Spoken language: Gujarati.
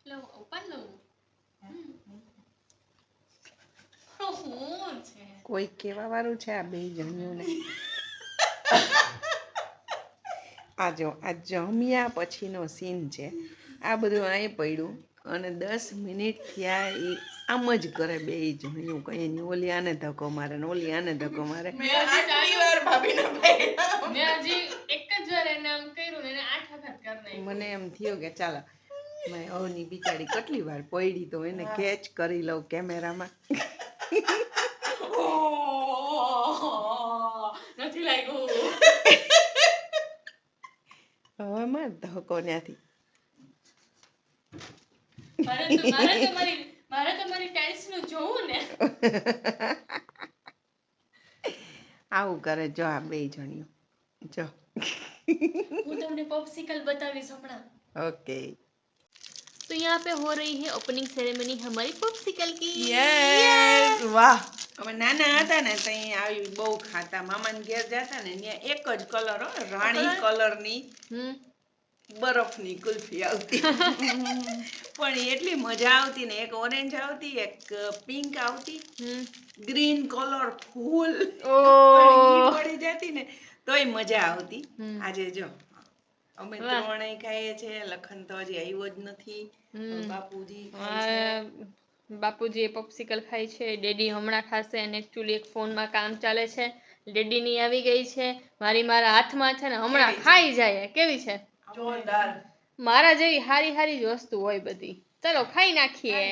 લો ઓપન લો શું છે કોઈ કેવા વાળું છે આ બે જણ્યુંને આ જમ્યા પછીનો સીન છે આ બધું અહીં પડ્યું અને 10 મિનિટ થયા એ આમ જ કરે બે જણ્યું કઈ નહીં ઓલી આને ધક્કો મારે ને ઓલી આને ધક્કો મારે મેં હજી એક જ વાર એને આમ કર્યું ને એને 8 વખત કરી નાખ્યું મને એમ થયું કે ચાલો મેં ઓની બિચારી કેટલી વાર પડી તો એને કેચ કરી લઉં કેમેરામાં નથી લાગ્યું હવે માર ધક્કો ત્યાંથી મારે તો મારી ટાઈલ્સ નું જોવું ને આવું કરે જો આ બે જણ્યું જો હું તમને पॉप्सिकल बतावीश हमारा ओके तो यहाँ पे हो रही है ओपनिंग सेरेमनी हमारी पॉप्सिकल की યસ વાહ અમે નાના હતા ને તો અહીં આવી બહુ ખાતા મામાને ઘેર જતા ને ત્યાં એક જ કલર હો રાણી કલરની બરફની કુલ્ફી આવતી પણ એટલી મજા આવતી ને એક ઓરેન્જ આવતી એક પિંક આવતી ગ્રીન કલર ફૂલ પડી જતી ને તોય મજા આવતી આજે જો અમે ત્રણેય ખાઈએ છે લખન તો હજી આવ્યો જ નથી બાપુજી બાપુજી એ પોપ્સિકલ ખાય છે ડેડી હમણાં ખાશે અને એકચ્યુઅલી એક ફોનમાં કામ ચાલે છે ડેડી ની આવી ગઈ છે મારા હાથમાં છે ને હમણાં ખાઈ જાય કેવી છે જોરદાર મારા જેવી હારી હારી જ વસ્તુ હોય બધી ચલો ખાઈ નાખીએ